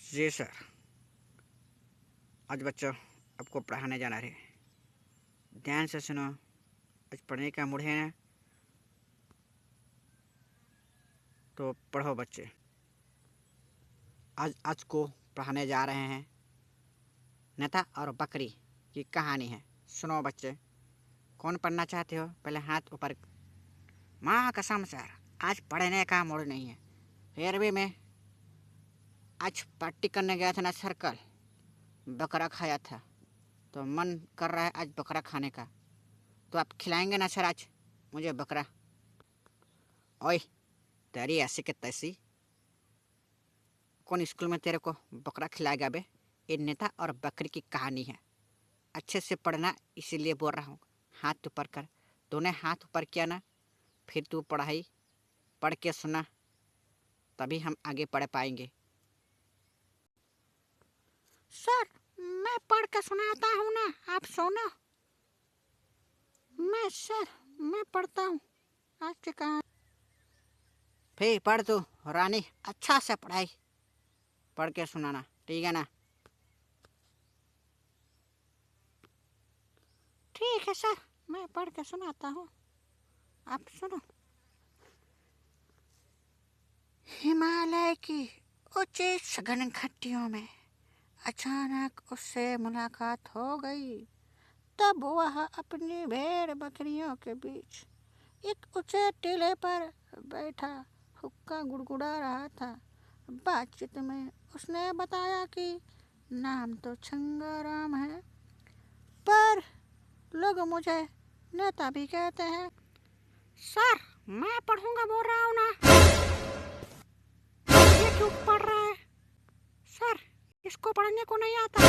जी sir. आज बच्चों आपको पढ़ाने जाना है, ध्यान से सुनो। आज पढ़ने का मूड है ना, तो पढ़ो बच्चे। आज को पढ़ाने जा रहे हैं नेता और बकरी की कहानी है। सुनो बच्चे, कौन पढ़ना चाहते हो? पहले हाथ ऊपर। माँ कसम सर, आज पढ़ने का मूड नहीं है। फिर भी मैं आज पार्टी करने गया था ना सर्कल, बकरा खाया था तो मन कर रहा है आज बकरा खाने का। तो आप खिलाएंगे ना सर आज मुझे बकरा? ओए, तेरी ऐसी के तैसी, कौन स्कूल में तेरे को बकरा खिलाएगा बे? ये नेता और बकरी की कहानी है, अच्छे से पढ़ना, इसीलिए बोल रहा हूँ। हाथ ऊपर कर। तूने हाथ ऊपर किया ना, फिर तू पढ़ाई पढ़ के सुना, तभी हम आगे पढ़ पाएंगे। सर, मैं पढ़ के सुनाता हूँ ना, आप सुनो। मैं पढ़ता हूँ आज की कहानी। फिर पढ़ तू रानी, अच्छा से पढ़ाई पढ़ के सुनाना, ठीक है ना? ठीक है सर, मैं पढ़ के सुनाता हूँ, आप सुनो। हिमालय की ऊंची सघन घाटियों में अचानक उससे मुलाकात हो गई। तब वह अपनी भेड़ बकरियों के बीच एक ऊंचे टीले पर बैठा हुक्का गुड़गुड़ा रहा था। बातचीत में उसने बताया कि नाम तो छंगाराम है, पर लोग मुझे नेता भी कहते हैं। सर, मैं पढ़ूंगा बोल रहा हूँ ना, ये क्यों पढ़ रहा है? सर, इसको पढ़ने को नहीं आता,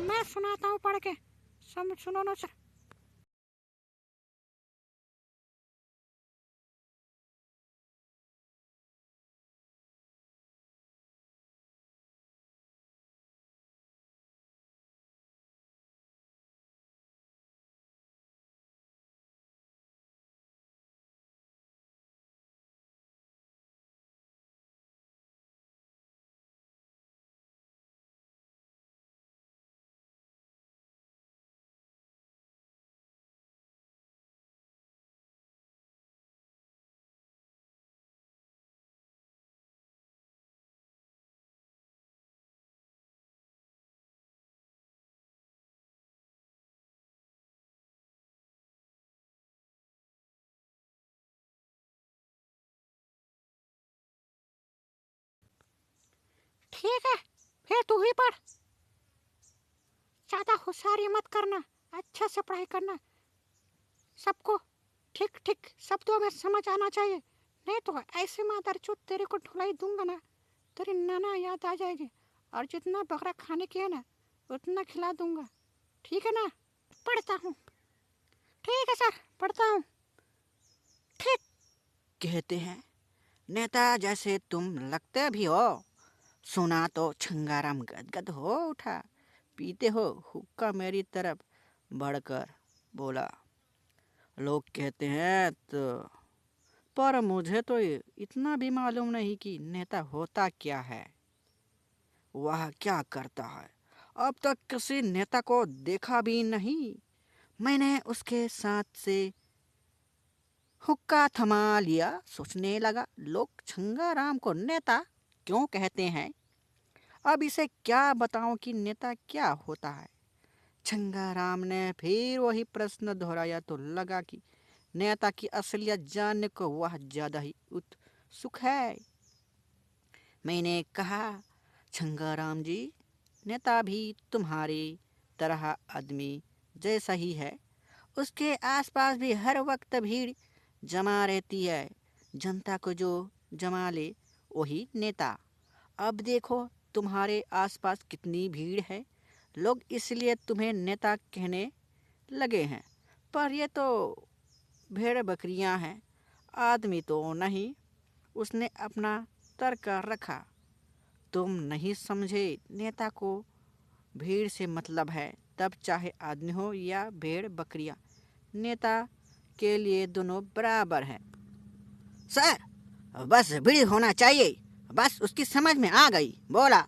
मैं सुनाता हूँ पढ़ के। सुनो ना सर। ठीक है, फिर तू ही पढ़। ज्यादा होशियारी मत करना, अच्छे से पढ़ाई करना। सबको ठीक ठीक शब्दों में समझ आना चाहिए, नहीं तो ऐसे मादरचोद तेरे को ढुलाई दूंगा ना, तेरी नाना याद आ जाएगी। और जितना बकरा खाने की है ना, उतना खिला दूंगा, ठीक है ना? पढ़ता हूँ। ठीक है सर, पढ़ता हूँ। ठीक कहते हैं नेता जैसे तुम लगते भी हो। सुना तो छंगाराम गदगद हो उठा। पीते हो हुक्का मेरी तरफ बढ़कर बोला। लोग कहते हैं तो, पर मुझे तो इतना भी मालूम नहीं कि नेता होता क्या है, वह क्या करता है। अब तक किसी नेता को देखा भी नहीं। मैंने उसके साथ से हुक्का थमा लिया, सोचने लगा लोग छंगाराम को नेता क्यों कहते हैं। अब इसे क्या बताऊं कि नेता क्या होता है। छंगाराम ने फिर वही प्रश्न दोहराया तो लगा कि नेता की असलियत जानने को वह ज्यादा ही उत्सुक है। मैंने कहा, छंगाराम जी, नेता भी तुम्हारी तरह आदमी जैसा ही है। उसके आसपास भी हर वक्त भीड़ जमा रहती है। जनता को जो जमा ले वही नेता। अब देखो तुम्हारे आसपास कितनी भीड़ है, लोग इसलिए तुम्हें नेता कहने लगे हैं। पर ये तो भेड़ बकरियां हैं, आदमी तो नहीं। उसने अपना तर्क रखा। तुम नहीं समझे, नेता को भीड़ से मतलब है, तब चाहे आदमी हो या भेड़ बकरियां, नेता के लिए दोनों बराबर हैं। सर, बस भीड़ होना चाहिए, बस उसकी समझ में आ गई, बोला।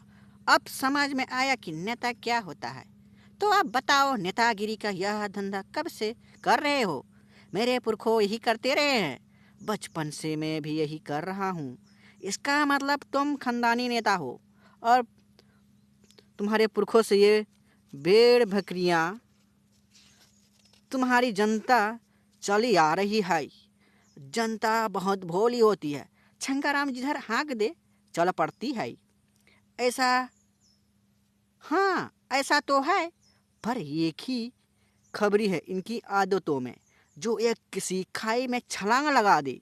अब समझ में आया कि नेता क्या होता है। तो अब बताओ, नेतागिरी का यह धंधा कब से कर रहे हो? मेरे पुरखों यही करते रहे हैं, बचपन से मैं भी यही कर रहा हूँ। इसका मतलब तुम खानदानी नेता हो और तुम्हारे पुरखों से ये भेड़ बकरियाँ तुम्हारी जनता चली आ रही है। जनता बहुत भोली होती है, छंगाराम जिधर हाँक दे चल पड़ती है। ऐसा, हाँ ऐसा तो है, पर एक ही खबरी है इनकी आदतों में। जो एक किसी खाई में छलांग लगा दे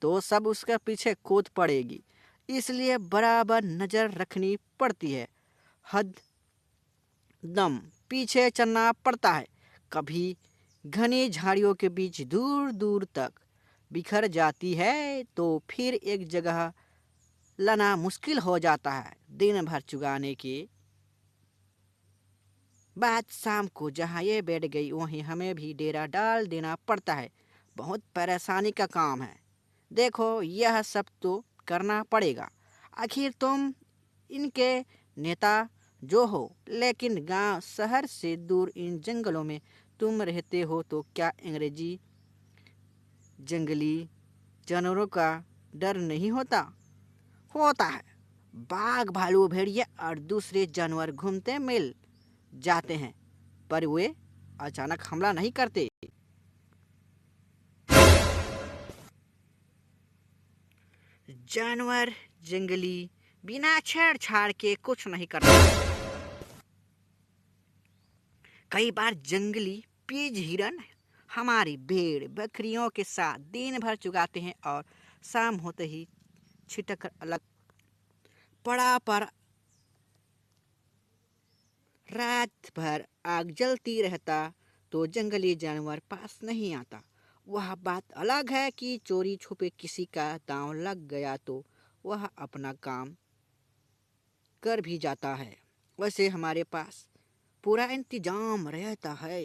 तो सब उसके पीछे कूद पड़ेगी। इसलिए बराबर नजर रखनी पड़ती है, हद दम पीछे चलना पड़ता है। कभी घनी झाड़ियों के बीच दूर दूर तक बिखर जाती है तो फिर एक जगह लाना मुश्किल हो जाता है। दिन भर चुगाने के बाद शाम को जहाँ ये बैठ गई वहीं हमें भी डेरा डाल देना पड़ता है। बहुत परेशानी का काम है। देखो, यह सब तो करना पड़ेगा, आखिर तुम इनके नेता जो हो। लेकिन गांव शहर से दूर इन जंगलों में तुम रहते हो तो क्या अंग्रेजी जंगली जानवरों का डर नहीं होता? होता है। बाघ, भालू, भेड़िया और दूसरे जानवर घूमते मिल जाते हैं, पर वे अचानक हमला नहीं करते। जानवर जंगली बिना छेड़छाड़ के कुछ नहीं करता। कई बार जंगली पीज हिरन हमारी भेड़ बकरियों के साथ दिन भर चुगाते हैं और शाम होते ही छिटक कर अलग पड़ा। पर रात भर आग जलती रहता तो जंगली जानवर पास नहीं आता। वह बात अलग है कि चोरी छुपे किसी का दांव लग गया तो वह अपना काम कर भी जाता है। वैसे हमारे पास पूरा इंतजाम रहता है।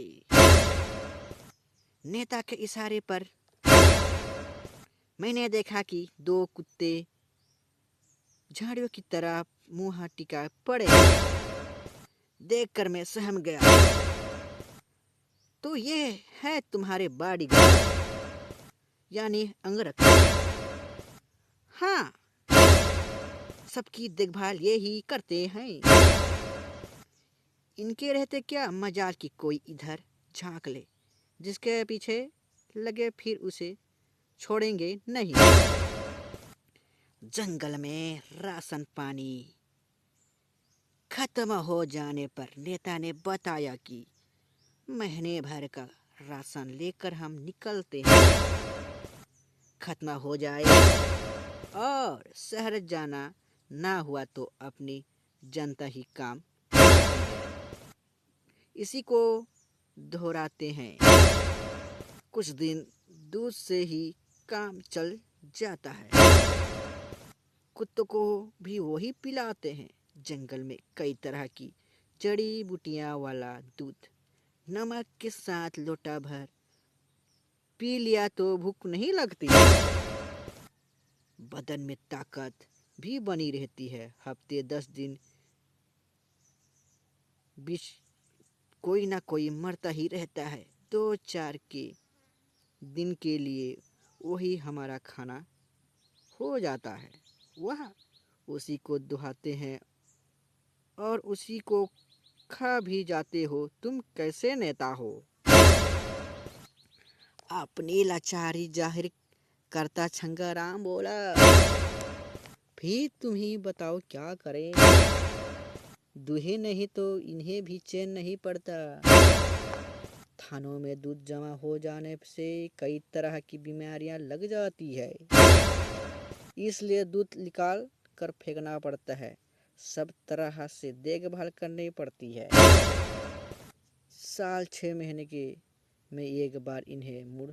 नेता के इशारे पर मैंने देखा कि दो कुत्ते झाड़ियों की तरफ मुंह टिका पड़े। देखकर मैं सहम गया। तो ये है तुम्हारे बॉडीगार्ड, यानी अंगरक्षक। हाँ, सबकी देखभाल ये ही करते हैं। इनके रहते क्या मजाल कि कोई इधर झांक ले, जिसके पीछे लगे फिर उसे छोड़ेंगे नहीं। जंगल में राशन पानी खत्म हो जाने पर नेता ने बताया कि महीने भर का राशन लेकर हम निकलते हैं। खत्म हो जाए और शहर जाना ना हुआ तो अपनी जनता ही काम इसी को दोहराते हैं। कुछ दिन दूध से ही काम चल जाता है। कुत्तों को भी वही पिलाते हैं। जंगल में कई तरह की जड़ी बूटियां वाला दूध नमक के साथ लोटा भर पी लिया तो भूख नहीं लगती, बदन में ताकत भी बनी रहती है। हफ्ते 10 दिन बीच कोई ना कोई मरता ही रहता है। 2-4 के दिन के लिए वही हमारा खाना हो जाता है। वह उसी को दुहाते हैं और उसी को खा भी जाते हो। तुम कैसे नेता हो? अपनी लाचारी जाहिर करता छंगाराम बोला। फिर तुम ही बताओ क्या करें? दूहे नहीं तो इन्हें भी चैन नहीं पड़ता। थानों में दूध जमा हो जाने से कई तरह की बीमारियां लग जाती है, इसलिए दूध निकाल कर फेंकना पड़ता है। सब तरह से देखभाल करनी पड़ती है। साल 6 महीने के में एक बार इन्हें मुड़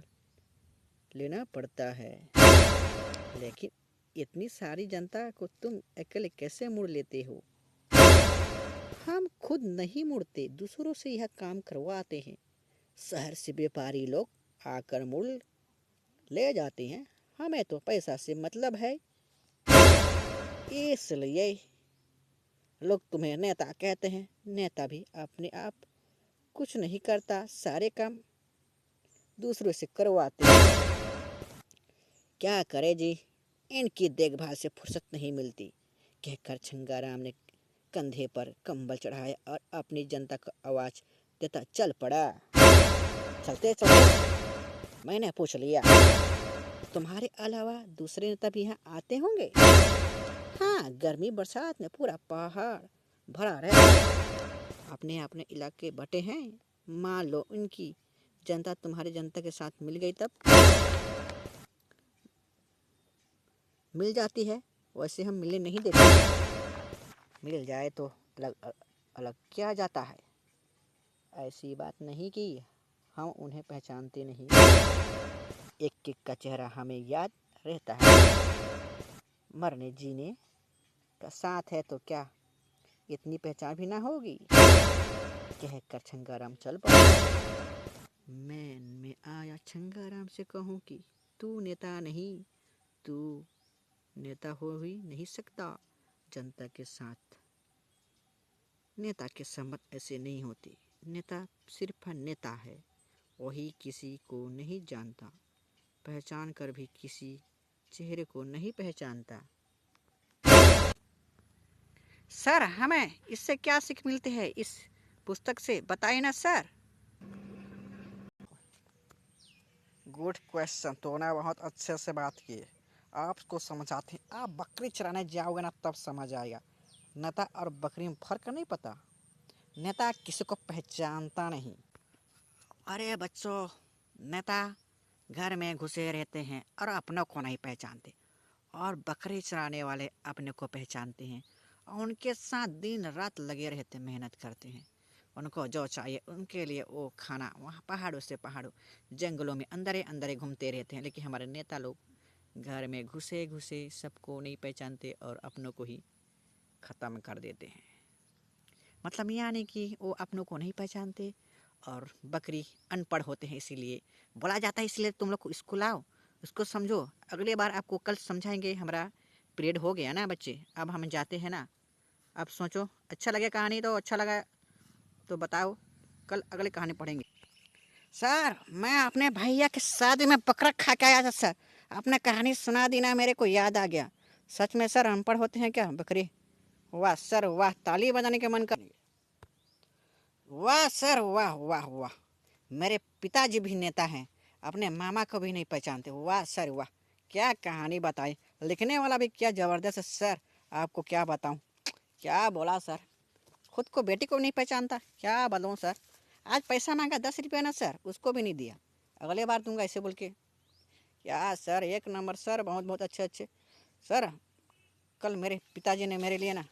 लेना पड़ता है। लेकिन इतनी सारी जनता को तुम अकेले कैसे मुड़ लेते हो? हम खुद नहीं मुड़ते, दूसरों से यह काम करवाते हैं। शहर से व्यापारी लोग आकर मुड़ ले जाते हैं। हमें तो पैसा से मतलब है, इसलिए लोग तुम्हें नेता कहते हैं। नेता भी अपने आप कुछ नहीं करता, सारे काम दूसरों से करवाते हैं। क्या करे जी, इनकी देखभाल से फुर्सत नहीं मिलती, कहकर छंगाराम ने कंधे पर कंबल चढ़ाया और अपनी जनता को आवाज देता चल पड़ा। चलते चलते मैंने पूछ लिया, तुम्हारे अलावा दूसरे नेता भी यहाँ आते होंगे? हाँ, गर्मी बरसात में पूरा पहाड़ भरा रहे, अपने अपने इलाके बटे हैं। मान लो उनकी जनता तुम्हारी जनता के साथ मिल गई, तब मिल जाती है, वैसे हम मिलने नहीं देते। मिल जाए तो अलग अलग क्या जाता है? ऐसी बात नहीं कि हम उन्हें पहचानते नहीं, एक एक का चेहरा हमें याद रहता है। मरने जीने का साथ है तो क्या इतनी पहचान भी ना होगी? कहकर छंगाराम चल पड़ा। मैं आया छंगाराम से कहूँ कि तू नेता नहीं, तू नेता हो ही नहीं सकता। जनता के साथ नेता के संबंध ऐसे नहीं होते। नेता सिर्फ नेता है, वही किसी को नहीं जानता, पहचान कर भी किसी चेहरे को नहीं पहचानता। सर, हमें इससे क्या सीख मिलती है, इस पुस्तक से बताइए ना सर। गुड क्वेश्चन, तो ना बहुत अच्छे से बात की। आपको समझाते हैं, आप बकरी चराने जाओगे ना तब समझ आएगा। नेता और बकरी में फर्क नहीं पता। नेता किसी को पहचानता नहीं। अरे बच्चों, नेता घर में घुसे रहते हैं और अपनों को नहीं पहचानते, और बकरी चराने वाले अपने को पहचानते हैं और उनके साथ दिन रात लगे रहते, मेहनत करते हैं। उनको जो चाहिए उनके लिए वो खाना वहाँ पहाड़ों से पहाड़ों जंगलों में अंदर अंदर घूमते रहते हैं। लेकिन हमारे नेता लोग घर में घुसे घुसे सबको नहीं पहचानते और अपनों को ही ख़त्म कर देते हैं। मतलब यानी कि वो अपनों को नहीं पहचानते और बकरी अनपढ़ होते हैं, इसीलिए बोला जाता है। इसलिए तुम लोग स्कूल आओ, उसको समझो। अगले बार आपको कल समझाएंगे। हमारा पीरियड हो गया ना बच्चे, अब हम जाते हैं ना। अब सोचो, अच्छा लगे कहानी तो अच्छा लगा तो बताओ, कल अगली कहानी पढ़ेंगे। सर, मैं अपने भैया के शादी में बकरा खा के आया था सर, आपने कहानी सुना दी ना, मेरे को याद आ गया। सच में सर अनपढ़ होते हैं क्या बकरी? वाह सर वाह, ताली बजाने के मन कर। वाह सर वाह वाह वाह, मेरे पिताजी भी नेता हैं, अपने मामा को भी नहीं पहचानते। वाह सर वाह, क्या कहानी बताई। लिखने वाला भी क्या ज़बरदस्त है सर, आपको क्या बताऊं। क्या बोला सर, खुद को बेटी को नहीं पहचानता, क्या बोलूं सर। आज पैसा मांगा 10 रुपये ना सर, उसको भी नहीं दिया। अगले बार दूंगा ऐसे बोल के। क्या सर, एक नंबर सर, बहुत बहुत अच्छे अच्छे सर। कल मेरे पिताजी ने मेरे लिए ना,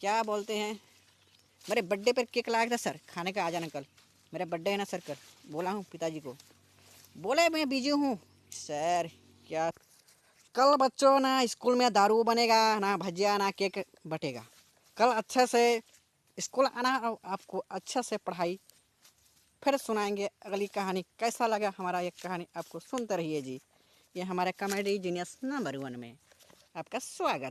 क्या बोलते हैं, मेरे बर्थडे पर केक लाया था सर, खाने का आ जाना कल, मेरा बर्थडे है ना सर कल। बोला हूँ पिताजी को, बोले मैं बिजी हूँ सर। क्या कल बच्चों ना स्कूल में दारू बनेगा ना, भजिया ना केक बटेगा। कल अच्छे से स्कूल आना और आपको अच्छे से पढ़ाई फिर सुनाएंगे अगली कहानी। कैसा लगा हमारा ये कहानी, आपको सुनते रहिए जी। ये हमारे कॉमेडी जीनियस नंबर 1 में आपका स्वागत।